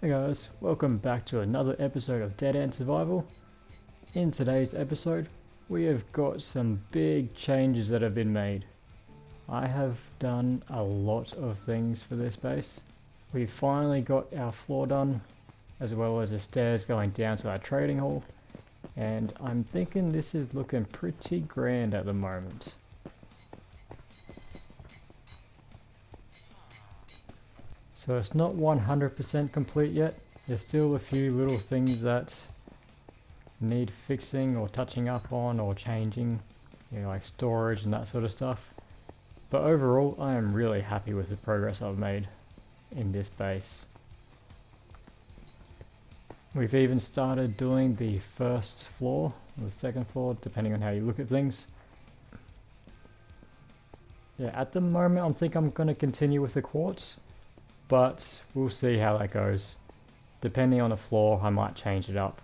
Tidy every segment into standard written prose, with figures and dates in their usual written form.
Hey guys, welcome back to another episode of DeadAnt Survival. In today's episode, we have got some big changes that have been made. I have done a lot of things for this base. We finally got our floor done, as well as the stairs going down to our trading hall, and I'm thinking this is looking pretty grand at the moment. So it's not 100% complete yet. There's still a few little things that need fixing or touching up on or changing, like storage and that sort of stuff. But overall, I am really happy with the progress I've made in this base. We've even started doing the first floor, or the second floor, depending on how you look at things. Yeah, at the moment I think I'm going to continue with the quartz, but we'll see how that goes. Depending on the floor, I might change it up,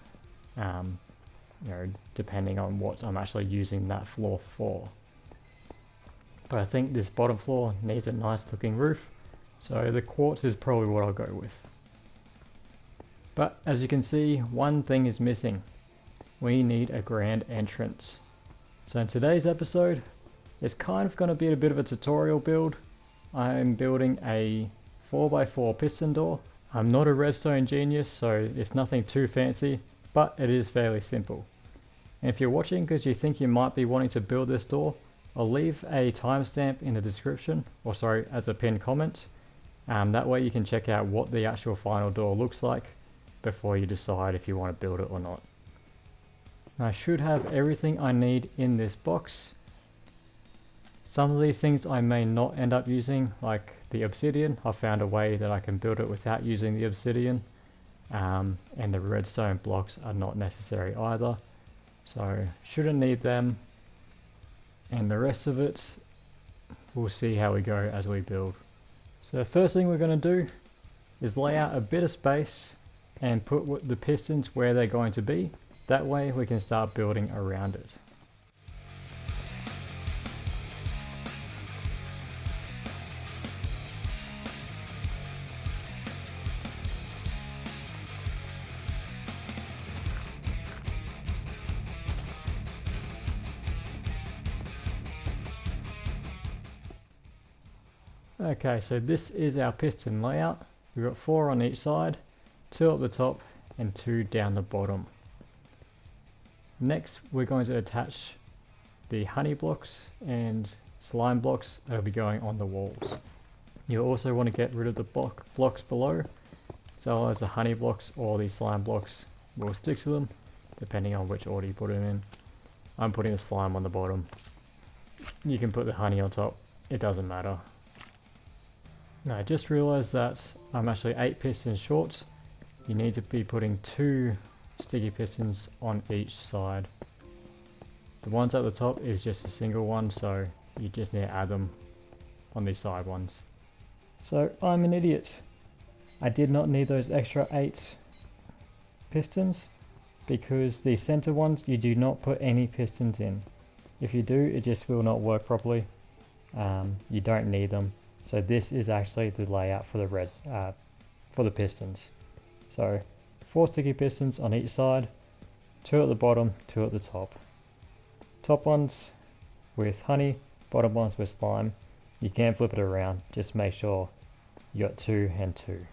depending on what I'm actually using that floor for. But I think this bottom floor needs a nice looking roof, so the quartz is probably what I'll go with. But as you can see, one thing is missing. We need a grand entrance. So in today's episode, it's kind of going to be a bit of a tutorial build. I'm building a 4x4 piston door. I'm not a redstone genius, so it's nothing too fancy, but it is fairly simple. And if you're watching because you think you might be wanting to build this door, I'll leave a timestamp in the description, or sorry, as a pinned comment. That way you can check out what the actual final door looks like before you decide if you want to build it or not. I should have everything I need in this box. Some of these things I may not end up using, like the obsidian. I found a way that I can build it without using the obsidian, and the redstone blocks are not necessary either, so shouldn't need them. And the rest of it, we'll see how we go as we build. So the first thing we're going to do is lay out a bit of space and put the pistons where they're going to be. That way we can start building around it. Okay, so this is our piston layout. We've got 4 on each side, 2 up the top and 2 down the bottom. Next we're going to attach the honey blocks and slime blocks that will be going on the walls. You'll also want to get rid of the blocks below, so as the honey blocks or the slime blocks will stick to them depending on which order you put them in. I'm putting the slime on the bottom. You can put the honey on top, it doesn't matter. Now I just realised that I'm actually 8 pistons short. You need to be putting 2 sticky pistons on each side. The ones at the top is just a single one, so you just need to add them on these side ones. So I'm an idiot. I did not need those extra 8 pistons because the center ones you do not put any pistons in. If you do, it just will not work properly. You don't need them. So this is actually the layout for the pistons. So 4 sticky pistons on each side, 2 at the bottom, 2 at the top. Top ones with honey, bottom ones with slime. You can flip it around, just make sure you got 2 and 2. Okay,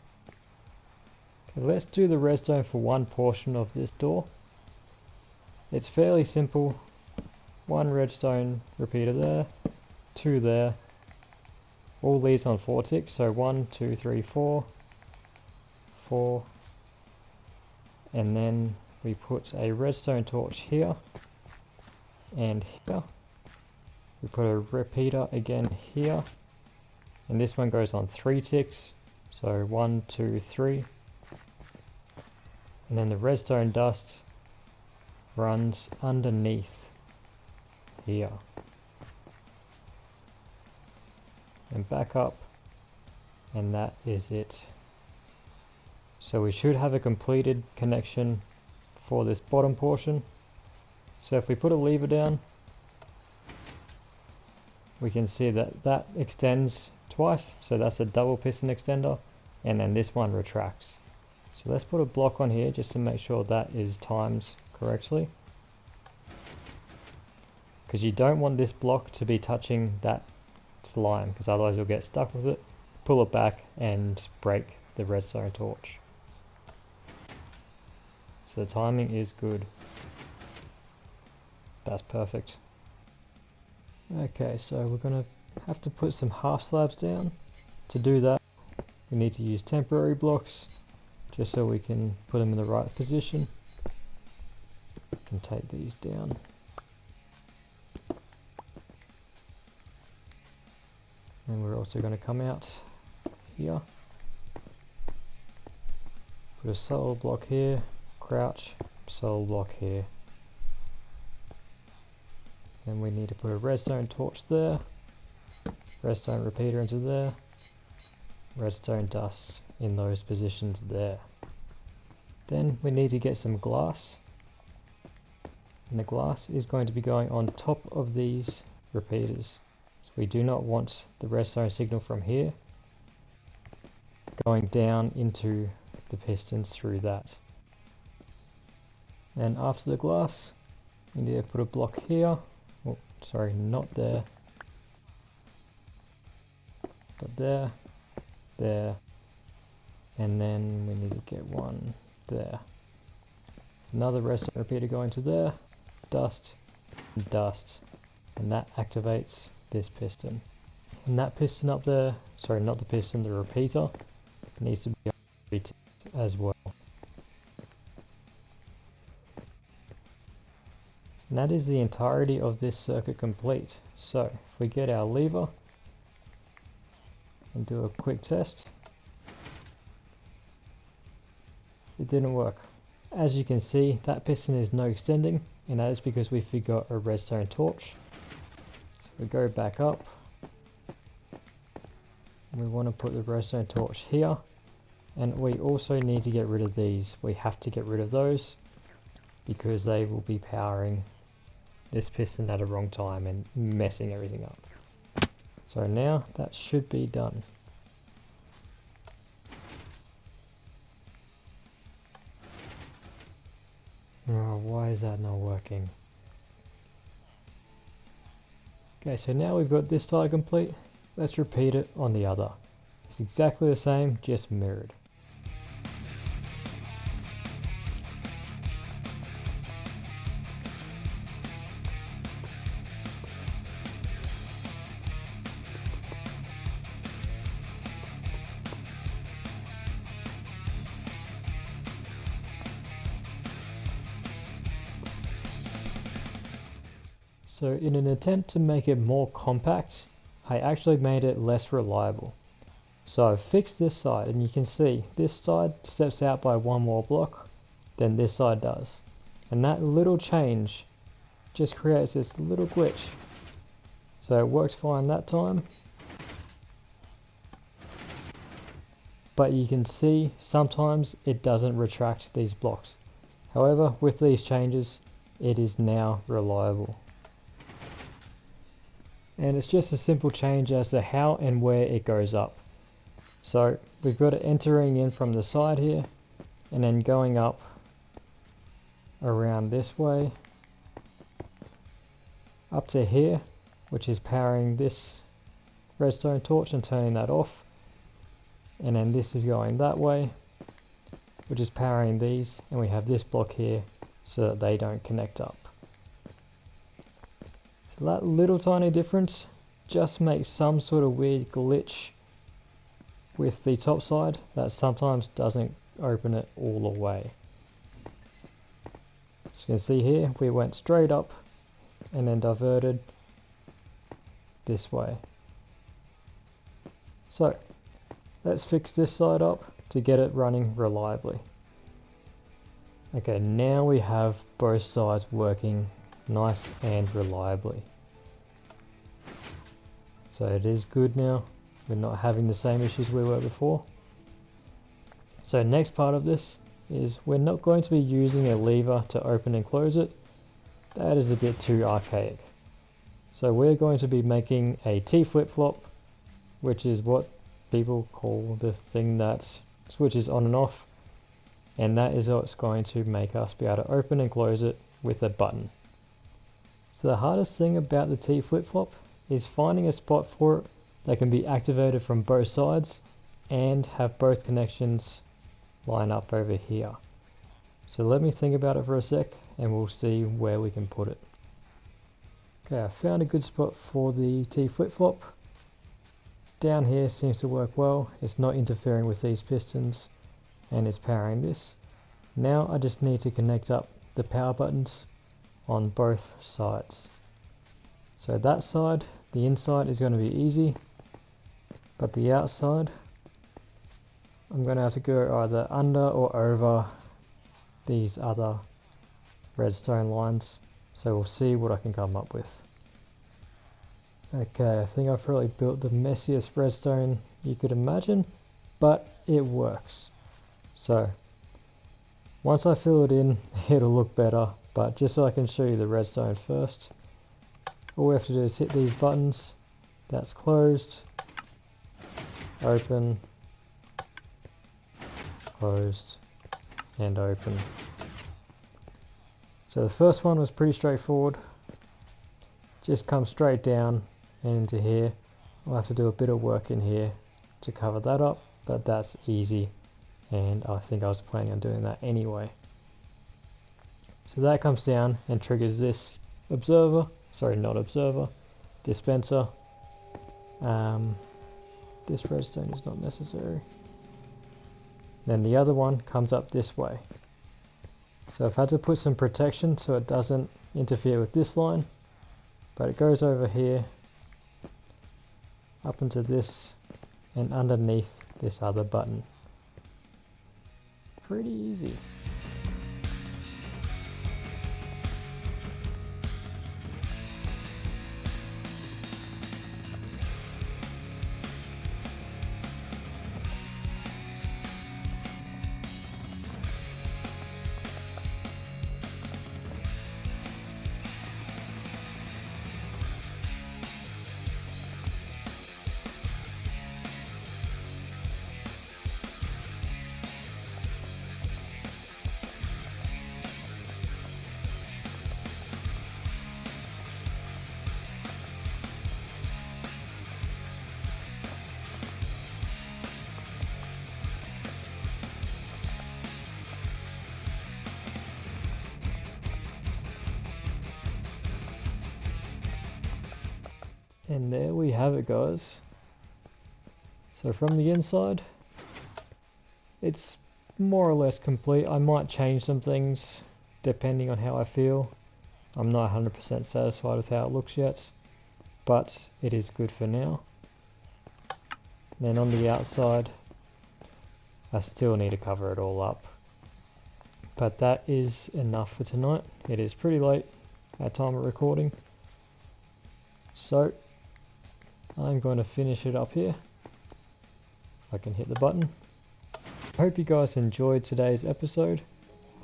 let's do the redstone for one portion of this door. It's fairly simple. 1 redstone repeater there, 2 there. All these on 4 ticks, so 1, 2, 3, 4, 4, and then we put a redstone torch here and here. We put a repeater again here, and this one goes on 3 ticks, so 1, 2, 3, and then the redstone dust runs underneath here. And back up, and that is it. So we should have a completed connection for this bottom portion. So if we put a lever down, we can see that that extends twice, so that's a double piston extender, and then this one retracts. So let's put a block on here just to make sure that is timed correctly. Because you don't want this block to be touching that slime, because otherwise you'll get stuck with it, pull it back and break the redstone torch. So the timing is good. That's perfect. Okay, so we're going to have to put some half slabs down. To do that, we need to use temporary blocks, just so we can put them in the right position. We can take these down. And we're also going to come out here. Put a solid block here, crouch, solid block here. Then we need to put a redstone torch there, redstone repeater into there, redstone dust in those positions there. Then we need to get some glass, and the glass is going to be going on top of these repeaters. So we do not want the redstone signal from here going down into the pistons through that. And after the glass, we need to put a block here. Oh, sorry, not there, but there, there, and then we need to get one there. Another redstone repeater going to there, dust, dust, and that activates this piston. And that piston up there, sorry, not the piston, the repeater, needs to be repeated as well. And that is the entirety of this circuit complete. So if we get our lever and do a quick test, it didn't work. As you can see, that piston is no extending, and that is because we forgot a redstone torch. So we go back up. We want to put the redstone torch here, and we also need to get rid of these. We have to get rid of those because they will be powering this piston at a wrong time and messing everything up. So now that should be done. Oh, why is that not working? Okay, so now we've got this side complete. Let's repeat it on the other. It's exactly the same, just mirrored. So in an attempt to make it more compact, I actually made it less reliable. So I've fixed this side, and you can see this side steps out by one more block than this side does. And that little change just creates this little glitch. So it works fine that time. But you can see sometimes it doesn't retract these blocks. However, with these changes, it is now reliable. And it's just a simple change as to how and where it goes up. So we've got it entering in from the side here, and then going up around this way, up to here, which is powering this redstone torch and turning that off. And then this is going that way, which is powering these, and we have this block here so that they don't connect up. So that little tiny difference just makes some sort of weird glitch with the top side that sometimes doesn't open it all the way. So you can see here we went straight up and then diverted this way. So let's fix this side up to get it running reliably. Okay, now we have both sides working nice and reliably. So it is good now. We're not having the same issues we were before. So next part of this is we're not going to be using a lever to open and close it. That is a bit too archaic. So we're going to be making a TFlip Flop, which is what people call the thing that switches on and off and that is what's going to make us be able to open and close it with a button. So the hardest thing about the TFlip Flop is finding a spot for it that can be activated from both sides and have both connections line up over here. So let me think about it for a sec and we'll see where we can put it. Okay, I found a good spot for the TFlip Flop. Down here seems to work well. It's not interfering with these pistons and it's powering this. Now I just need to connect up the power buttons on both sides. So that side, the inside is going to be easy, but the outside I'm going to have to go either under or over these other redstone lines, so we'll see what I can come up with. Okay, I think I've probably built the messiest redstone you could imagine, but it works. So once I fill it in, it'll look better, but just so I can show you the redstone first, all we have to do is hit these buttons. That's closed, open, closed, and open. So the first one was pretty straightforward. Just come straight down and into here. I'll have to do a bit of work in here to cover that up, but that's easy, and I think I was planning on doing that anyway. So that comes down and triggers this dispenser. This redstone is not necessary. Then the other one comes up this way. So I've had to put some protection so it doesn't interfere with this line, but it goes over here, up into this, and underneath this other button. Pretty easy. And there we have it, guys. So from the inside, it's more or less complete. I might change some things depending on how I feel. I'm not 100% satisfied with how it looks yet, but it is good for now. Then on the outside, I still need to cover it all up. But that is enough for tonight. It is pretty late at time of recording. So I'm going to finish it up here. If I can hit the button. I hope you guys enjoyed today's episode.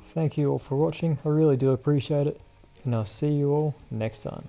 Thank you all for watching. I really do appreciate it. And I'll see you all next time.